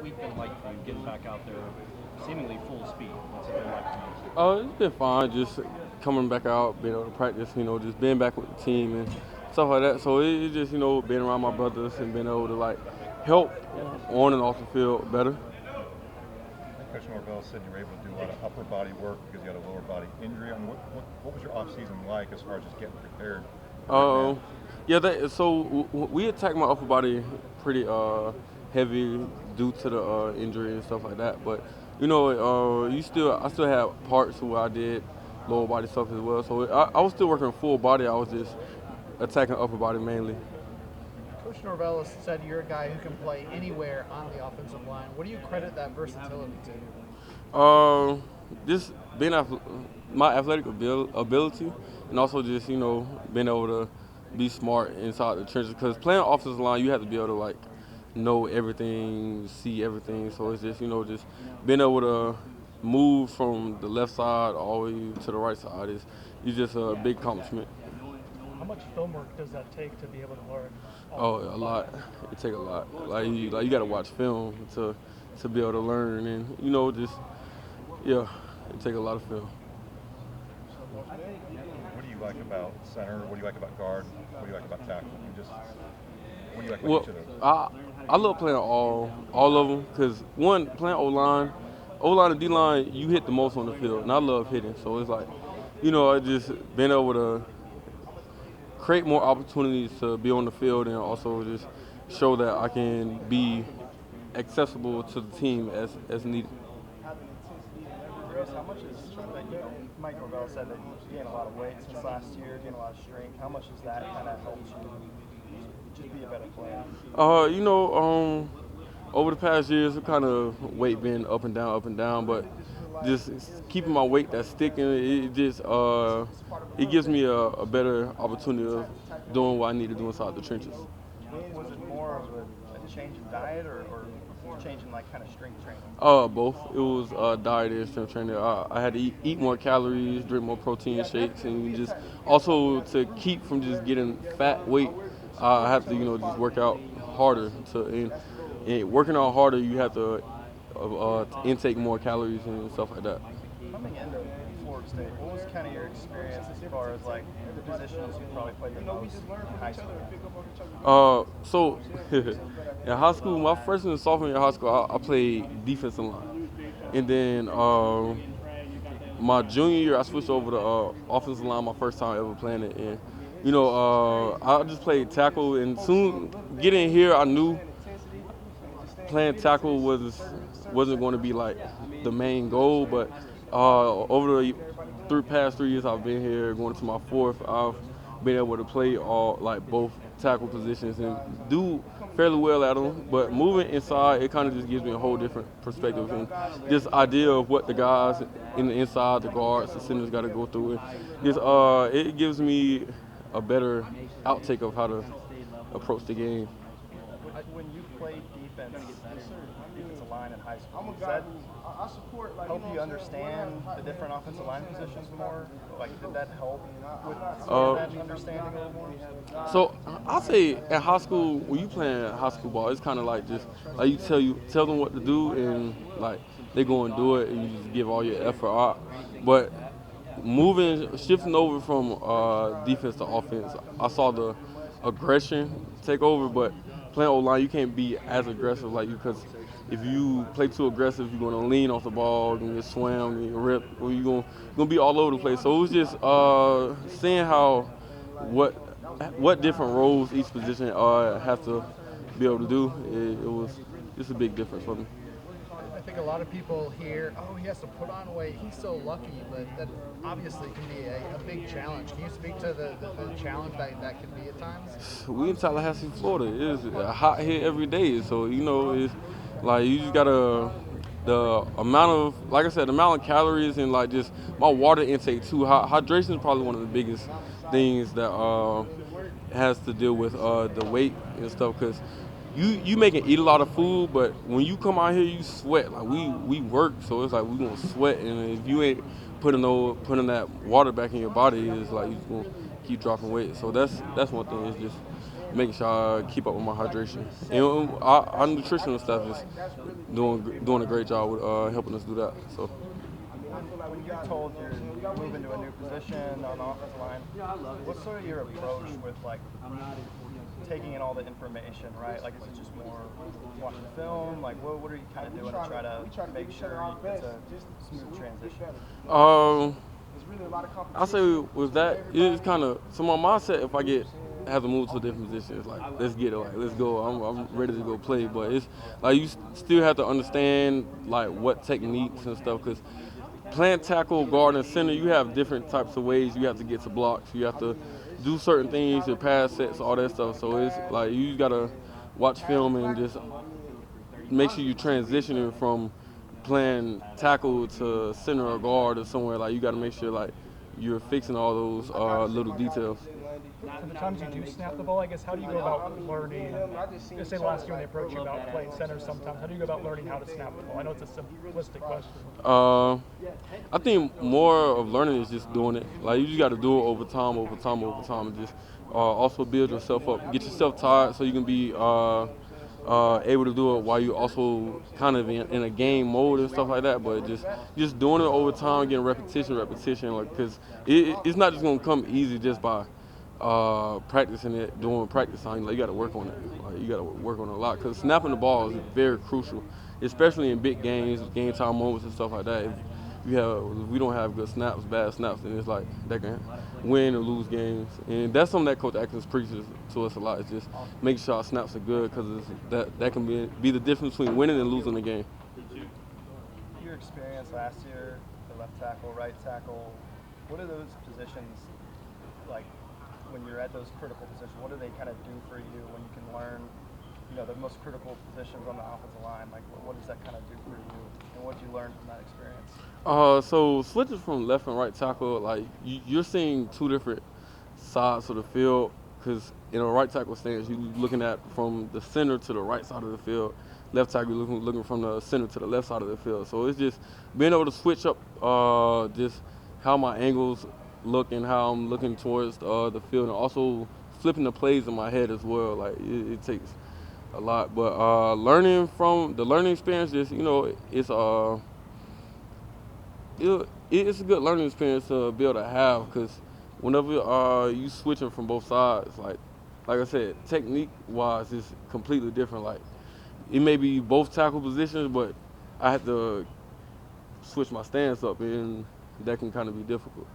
week been like for you getting back out there, seemingly full speed? What's it been like for you? It's been fine. Just coming back out, being able to practice. Just being back with the team and stuff like that. So it's just being around my brothers and being able to like help on and off the field better. Coach Norvell said you were able to do a lot of upper body work because you had a lower body injury. I mean, what was your off season like as far as just getting prepared? Um, yeah. We attacked my upper body pretty heavy due to the injury and stuff like that. But I still have parts where I did lower body stuff as well. So I was still working full body. I was just attacking upper body mainly. Coach Norvell said you're a guy who can play anywhere on the offensive line. What do you credit that versatility to? Just being my athletic ability, and also just being able to be smart inside the trenches. Because playing offensive line, you have to be able to like know everything, see everything. So it's just just being able to move from the left side all the way to the right side is just a big accomplishment. How much film work does that take to be able to learn? Oh, a lot. It take a lot. Like you got to watch film to be able to learn, and just yeah, it take a lot of film. What do you like about center? What do you like about guard? What do you like about tackle? What do you like about Well, each of those? I love playing all of them because one playing O line and D line, you hit the most on the field, and I love hitting. So it's like, I just been able to create more opportunities to be on the field and also just show that I can be accessible to the team as needed. Darius, how much is Mike Norvell said that you gained a lot of weight since last year, gained a lot of strength. How much has that kind of helped you just be a better player? Over the past years, it kind of weight been up and down, but just keeping my weight that's sticking, it gives me a better opportunity of doing what I need to do inside the trenches. Was it more of a change in diet or change in like kind of strength training? Both. It was diet and strength training. I had to eat more calories, drink more protein shakes, and just also to keep from just getting fat weight, I have to just work out harder. And working out harder, you have to intake more calories and stuff like that. Coming into Florida State, what was kind of your experience as far as like the positions you probably played the most in high So in high school, my freshman and sophomore year in high school, I played defensive line, and then my junior year, I switched over to offensive line. My first time ever playing it, and I just played tackle. And soon getting here, I knew playing tackle wasn't going to be like the main goal, but over the past 3 years I've been here, going to my fourth, I've been able to play both tackle positions and do fairly well at them. But moving inside, it kind of just gives me a whole different perspective and this idea of what the guys in the inside, the guards, the centers got to go through. And just it gives me a better outtake of how to approach the game. When you played defensive line in high school, does that help you understand the different offensive line positions more? Like, did that help with that understanding a little more? So I say at high school, when you playing high school ball, it's kind of like just like you tell them what to do, and like they go and do it, and you just give all your effort out. But shifting over from defense to offense, I saw the aggression take over. But playing O-line, you can't be as aggressive because if you play too aggressive, you're going to lean off the ball, you're going to get swam, you're going to rip, or you're going to be all over the place. So it was just seeing what different roles each position have to be able to do. It was just a big difference for me. I think a lot of people hear, oh, he has to put on weight. He's so lucky, but that obviously can be a big challenge. Can you speak to the challenge that can be at times? We in Tallahassee, Florida. It's hot here every day, so it's like you just gotta the amount of, like I said, the amount of calories and like just my water intake too. Hydration is probably one of the biggest things that has to deal with the weight and stuff because you make it eat a lot of food, but when you come out here, you sweat. Like we work, so it's like we gonna sweat, and if you ain't putting that water back in your body, it's like you gonna keep dropping weight. So that's one thing. It's just making sure I keep up with my hydration. And our nutritional staff is doing a great job with helping us do that. So. When you're told you're moving to a new position on the offensive line, what's sort of your approach with like taking in all the information, right? Like, is it just more watching film? Like, what are you kind of doing to try to make sure it's a smooth transition? I say with that, it's kind of, so my mindset, if I have to move to a different position, it's like, let's get it, like, let's go. I'm ready to go play. But it's like you still have to understand like what techniques and stuff, because playing tackle, guard, and center, you have different types of ways you have to get to blocks. You have to do certain things, your pass sets, all that stuff. So it's like you gotta watch film and just make sure you transitioning from playing tackle to center or guard or somewhere. Like you gotta make sure like you're fixing all those little details. For the times you do snap the ball, I guess, how do you go about learning? Let's say last year when they approach you about playing center sometimes, how do you go about learning how to snap the ball? I know it's a simplistic question. I think more of learning is just doing it. Like you just got to do it over time, and just also build yourself up. Get yourself tired so you can be able to do it while you're also kind of in a game mode and stuff like that. But just doing it over time, getting repetition, like, because it's not just gonna come easy just by practicing it, doing practice time. Like, you got to work on it. Like, you got to work on it a lot, because snapping the ball is very crucial, especially in big games, game time moments and stuff like that. If we don't have good snaps, bad snaps, then it's like that can win or lose games. And that's something that Coach Atkins preaches to us a lot. Is just making sure our snaps are good, because that can be the difference between winning and losing the game. Your experience last year, the left tackle, right tackle, what are those positions like? When you're at those critical positions, what do they kind of do for you when you can learn, the most critical positions on the offensive line? Like, what does that kind of do for you, and what did you learn from that experience? So switching from left and right tackle, like you're seeing two different sides of the field, because in a right tackle stance, you're looking at from the center to the right side of the field. Left tackle, you're looking from the center to the left side of the field. So it's just being able to switch up just how my angles look and how I'm looking towards the field, and also flipping the plays in my head as well. Like it takes a lot, but learning from the learning experience, just it's a good learning experience to be able to have, because whenever you switching from both sides, like I said, technique wise, it's completely different. Like it may be both tackle positions, but I have to switch my stance up, and that can kind of be difficult.